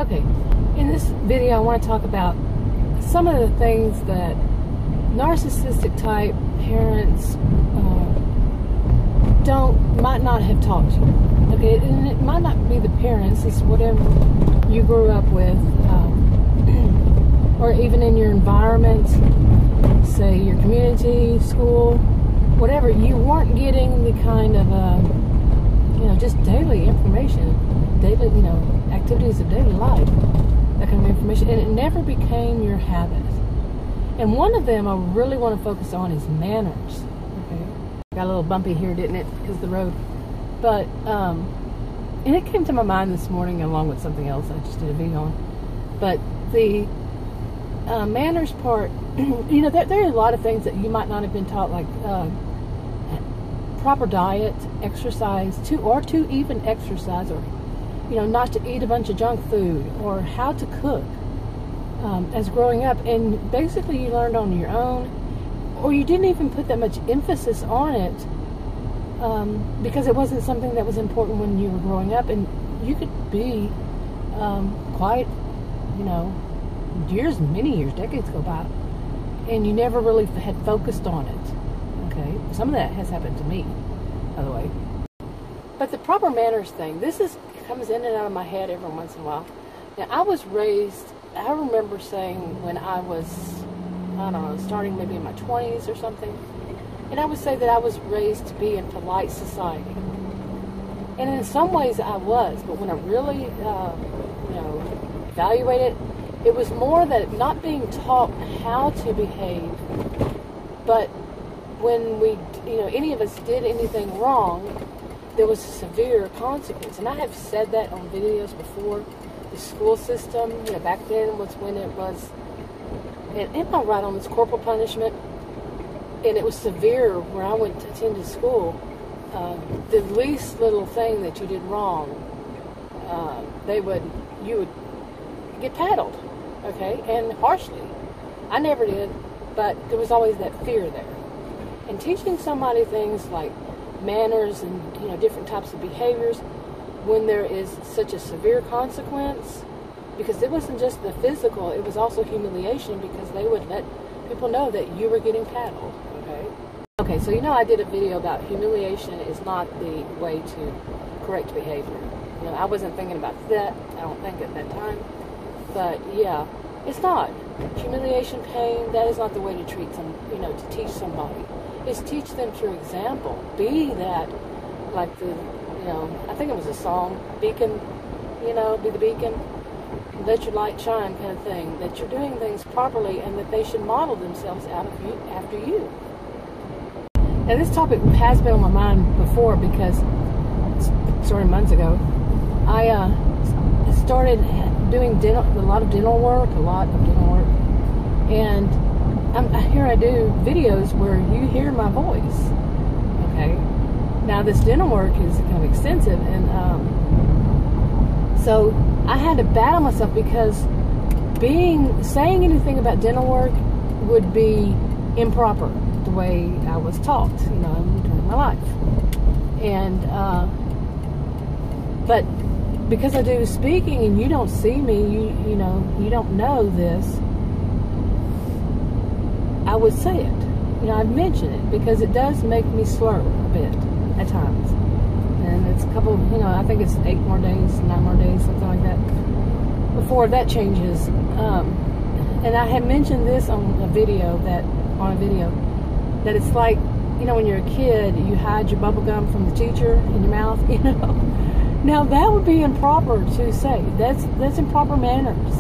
Okay, in this video I want to talk about some of the things that narcissistic type parents might not have taught you. Okay, and it might not be the parents, it's whatever you grew up with, or even in your environment, say your community, school, whatever. You weren't getting the kind of just daily information, daily, activities of daily life, that kind of information, and it never became your habit. And one of them I really want to focus on is manners. Okay, got a little bumpy here, didn't it, because of the road? But and it came to my mind this morning along with something else I just did a video on. But the manners part, there are a lot of things that you might not have been taught, like proper diet, exercise, to even exercise, or not to eat a bunch of junk food, or how to cook as growing up. And basically you learned on your own, or you didn't even put that much emphasis on it because it wasn't something that was important when you were growing up. And you could be quite, many years, decades go by, and you never really had focused on it. Okay, some of that has happened to me, by the way. But the proper manners thing, comes in and out of my head every once in a while. Now, I was raised, I remember saying when I was, starting maybe in my 20s or something, and I would say that I was raised to be in polite society. And in some ways I was, but when I really, evaluated, it was more that not being taught how to behave, but when we, any of us did anything wrong, there was a severe consequence. And I have said that on videos before. The school system, back then was when it was, and am I right on this, corporal punishment? And it was severe where I went to attend school. The least little thing that you did wrong, you would get paddled, okay, and harshly. I never did, but there was always that fear there. And teaching somebody things like manners and different types of behaviors when there is such a severe consequence, because it wasn't just the physical, it was also humiliation, because they would let people know that you were getting paddled. Okay, so I did a video about humiliation is not the way to correct behavior. I wasn't thinking about that, I don't think, at that time, but yeah, it's not. Humiliation, pain, that is not the way to treat to teach somebody. Is teach them through example. Be that, like I think it was a song, beacon, be the beacon, let your light shine kind of thing, that you're doing things properly and that they should model themselves after you. Now, this topic has been on my mind before because, started months ago, I started doing a lot of dental work, and here I do videos where you hear my voice. Okay, now this dental work is kind of extensive, and so I had to battle myself because saying anything about dental work would be improper the way I was taught, during my life. And but because I do speaking and you don't see me, you don't know this, I would say it. I'd mention it because it does make me slur a bit at times. And it's a couple, I think it's 9 more days, something like that, before that changes. And I had mentioned this on a video that it's like, when you're a kid, you hide your bubble gum from the teacher in your mouth, Now that would be improper to say. That's improper manners.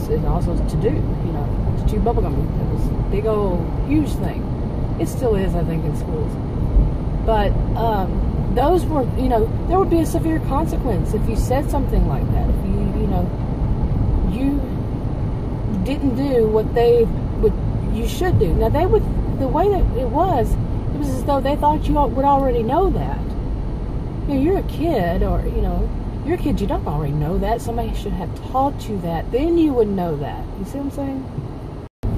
It's also to do, to chew bubble gum. It was a big old, huge thing. It still is, I think, in schools. But those were, there would be a severe consequence if you said something like that. If you didn't do what you should do. Now the way that it was as though they thought you would already know that. You're a kid, or you're a kid, you don't already know that. Somebody should have taught you that. Then you would know that. You see what I'm saying?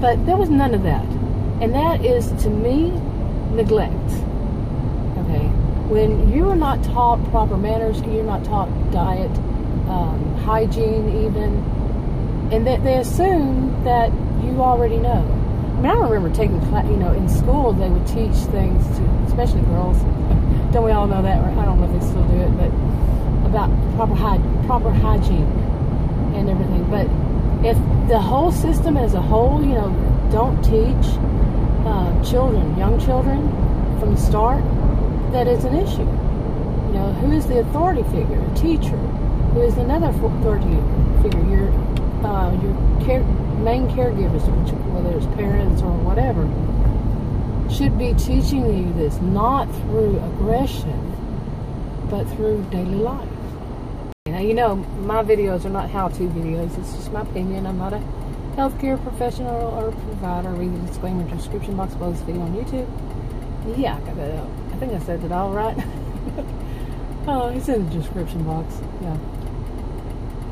But there was none of that. And that is, to me, neglect. Okay? When you are not taught proper manners, you're not taught diet, hygiene even, and that they assume that you already know. I mean, I remember taking class, in school they would teach things to, especially girls. Don't we all know that? Or I don't know if they still do it, but about proper hygiene and everything. But if the whole system as a whole, don't teach young children from the start, that is an issue. Who is the authority figure? A teacher. Who is another authority figure? Your main caregivers, whether it's parents or whatever, should be teaching you this, not through aggression, but through daily life. Now, my videos are not how-to videos. It's just my opinion. I'm not a healthcare professional or provider. Read the disclaimer description box below this video on YouTube. Yeah, I got that out. I think I said it all right. Oh, it's in the description box. Yeah.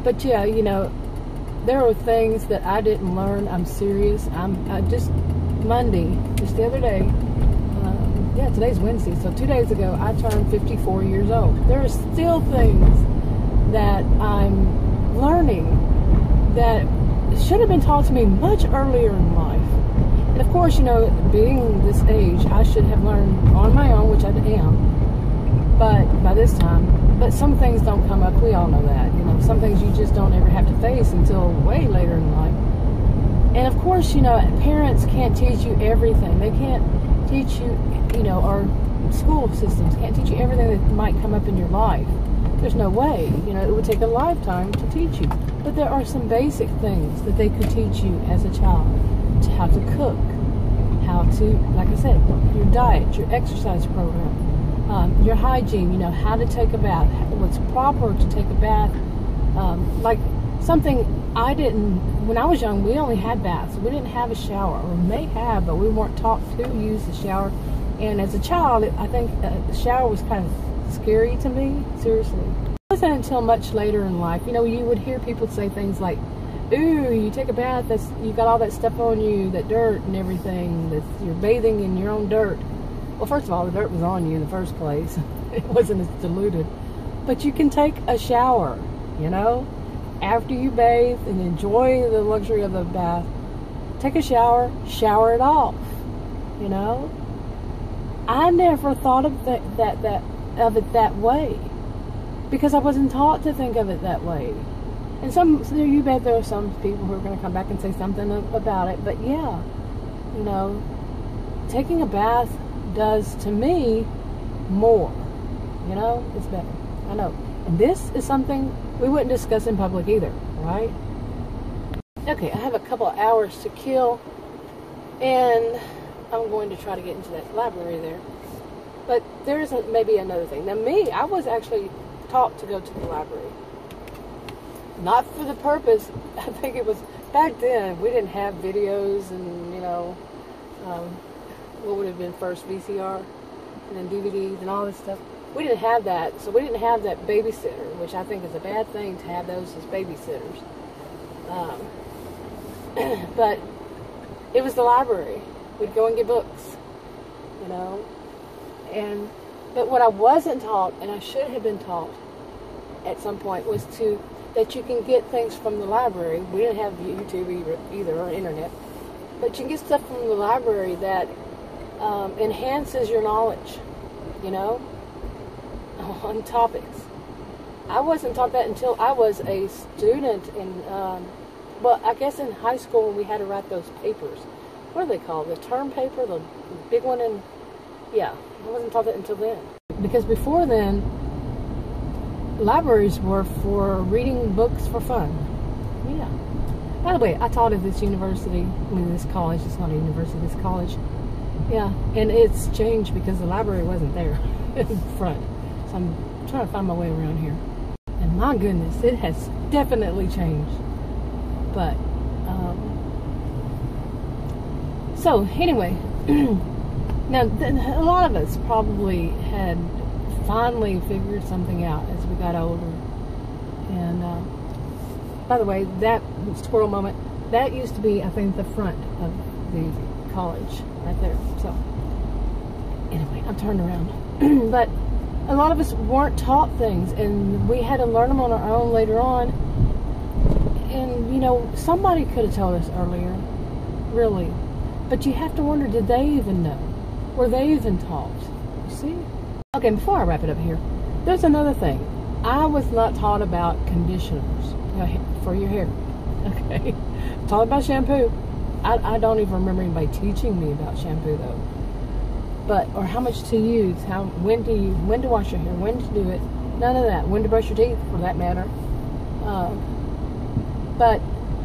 But yeah, there are things that I didn't learn. I'm serious. Just Monday, just the other day. Today's Wednesday, so 2 days ago I turned 54 years old. There are still things that I'm learning that should have been taught to me much earlier in life. And of course, being this age, I should have learned on my own, which I am. But by this time, some things don't come up. We all know that. Some things you just don't ever have to face until way later in life. And of course, parents can't teach you everything. They can't teach you, or school systems can't teach you everything that might come up in your life. There's no way. It would take a lifetime to teach you. But there are some basic things that they could teach you as a child. How to cook, how to, like I said, your diet, your exercise program, your hygiene, how to take a bath, what's proper to take a bath. Like something I didn't, when I was young, we only had baths. We didn't have a shower, or may have, but we weren't taught to use the shower. And as a child, I think the shower was kind of scary to me, seriously. It wasn't until much later in life, you would hear people say things like, ooh, you take a bath, you got all that stuff on you, that dirt and everything, you're bathing in your own dirt. Well, first of all, the dirt was on you in the first place. It wasn't as diluted. But you can take a shower, after you bathe and enjoy the luxury of the bath. Take a shower it off, I never thought of of it that way, because I wasn't taught to think of it that way. And you bet there are some people who are going to come back and say something about it. But yeah, taking a bath does to me more. It's better. I know. And this is something we wouldn't discuss in public either, right? Okay, I have a couple of hours to kill, and I'm going to try to get into that library there. But there isn't maybe another thing. Now I was actually taught to go to the library. Not for the purpose, I think it was, back then, we didn't have videos and, what would have been first, VCR, and then DVDs and all this stuff. We didn't have that, so we didn't have that babysitter, which I think is a bad thing to have those as babysitters. But it was the library. We'd go and get books, but what I wasn't taught, and I should have been taught at some point, was that you can get things from the library. We didn't have YouTube either or internet, but you can get stuff from the library that enhances your knowledge, on topics. I wasn't taught that until I was a student in, I guess in high school when we had to write those papers. What are they called? The term paper, the big one, I wasn't taught that until then. Because before then, libraries were for reading books for fun. Yeah. By the way, I taught at this university, this college. It's not a university, this college. Yeah, and it's changed because the library wasn't there in front. So I'm trying to find my way around here. And my goodness, it has definitely changed. But, so anyway, now a lot of us probably had finally figured something out as we got older. And by the way, that squirrel moment, that used to be, I think, the front of the college right there. So anyway, I'm turned around. But a lot of us weren't taught things, and we had to learn them on our own later on. know, somebody could have told us earlier, really. But you have to wonder, did they even know? Were they even taught? You see? Okay, before I wrap it up here, there's another thing. I was not taught about conditioners for your hair. Okay? Taught about shampoo. I don't even remember anybody teaching me about shampoo, though. But, or how much to use, when to wash your hair, when to do it. None of that. When to brush your teeth, for that matter. But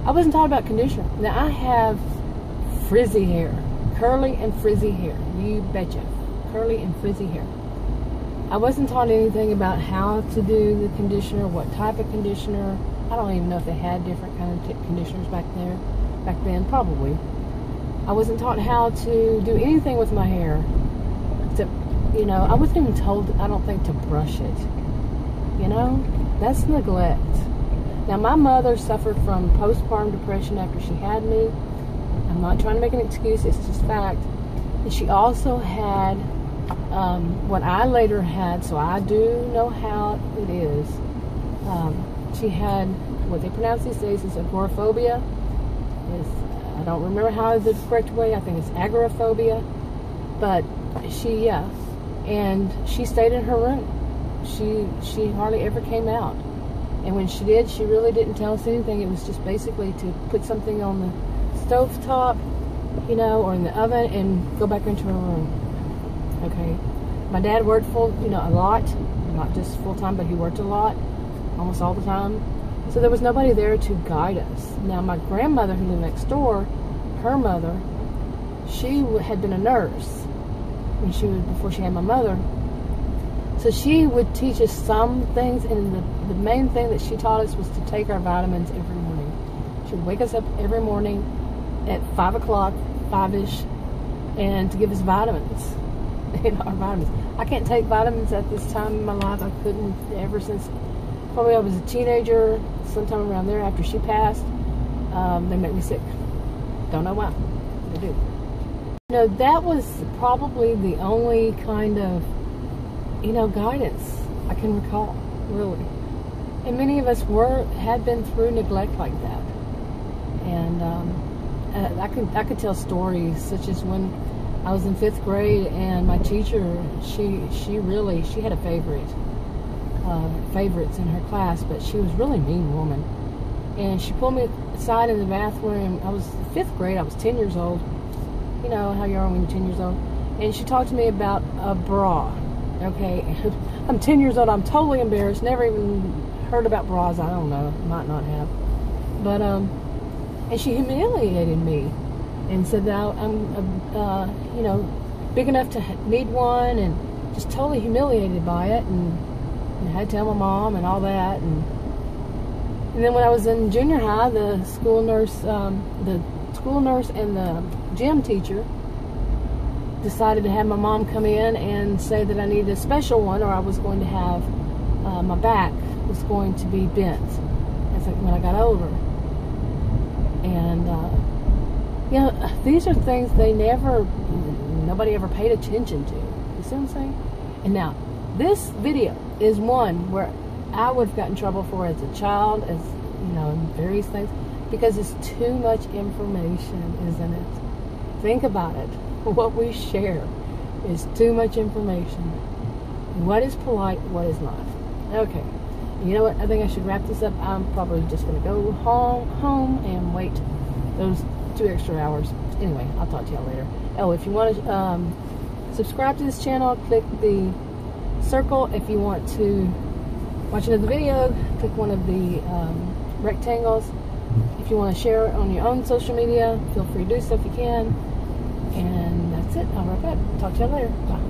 I wasn't taught about conditioner. Now, I have frizzy hair. Curly and frizzy hair. You betcha. Curly and frizzy hair. I wasn't taught anything about how to do the conditioner, what type of conditioner. I don't even know if they had different kind of conditioners back then, probably. I wasn't taught how to do anything with my hair. Except, you know, I wasn't even told, I don't think, to brush it. You know? That's neglect. Now, my mother suffered from postpartum depression after she had me. I'm not trying to make an excuse, it's just fact. And she also had what I later had, so I do know how it is. She had what they pronounce these days as agoraphobia. I don't remember how the correct way, I think it's agoraphobia. But she, and she stayed in her room. She hardly ever came out. And when she did, she really didn't tell us anything. It was just basically to put something on the stove top, you know, or in the oven and go back into her room. Okay. My dad worked a lot, not just full time, but he worked a lot, almost all the time. So there was nobody there to guide us. Now, my grandmother who lived next door, her mother, she had been a nurse before she had my mother. So she would teach us some things, and the main thing that she taught us was to take our vitamins every morning. She would wake us up every morning at 5 o'clock, 5-ish, and to give us vitamins. Our vitamins. I can't take vitamins at this time in my life. I couldn't ever since probably I was a teenager, sometime around there after she passed. They make me sick. Don't know why. They do. You know, that was probably the only kind of, you know, guidance I can recall, really. And many of us had been through neglect like that. And I could tell stories such as when I was in 5th grade and my teacher, she had a favorites in her class, but she was a really mean woman. And she pulled me aside in the bathroom. I was 5th grade, I was 10 years old. You know how you are when you're 10 years old. And she talked to me about a bra. Okay, I'm 10 years old, I'm totally embarrassed, never even heard about bras, I don't know, might not have. But, and she humiliated me and said that I'm, you know, big enough to need one, and just totally humiliated by it, and I had to tell my mom and all that. And then when I was in junior high, the school nurse and the gym teacher decided to have my mom come in and say that I needed a special one, or I was going to have my back was going to be bent as when I got older. And you know, these are things nobody ever paid attention to. You see what I'm saying? And now, this video is one where I would have gotten in trouble for as a child, as you know, and various things, because it's too much information, isn't it? Think about it. What we share is too much information. What is polite, what is not. Okay. You know what? I think I should wrap this up. I'm probably just going to go home and wait those 2 extra hours. Anyway, I'll talk to y'all later. Oh, if you want to subscribe to this channel, click the circle. If you want to watch another video, click one of the rectangles. If you want to share it on your own social media, feel free to do so if you can. And that's it. I'll wrap up. Talk to y'all later. Bye.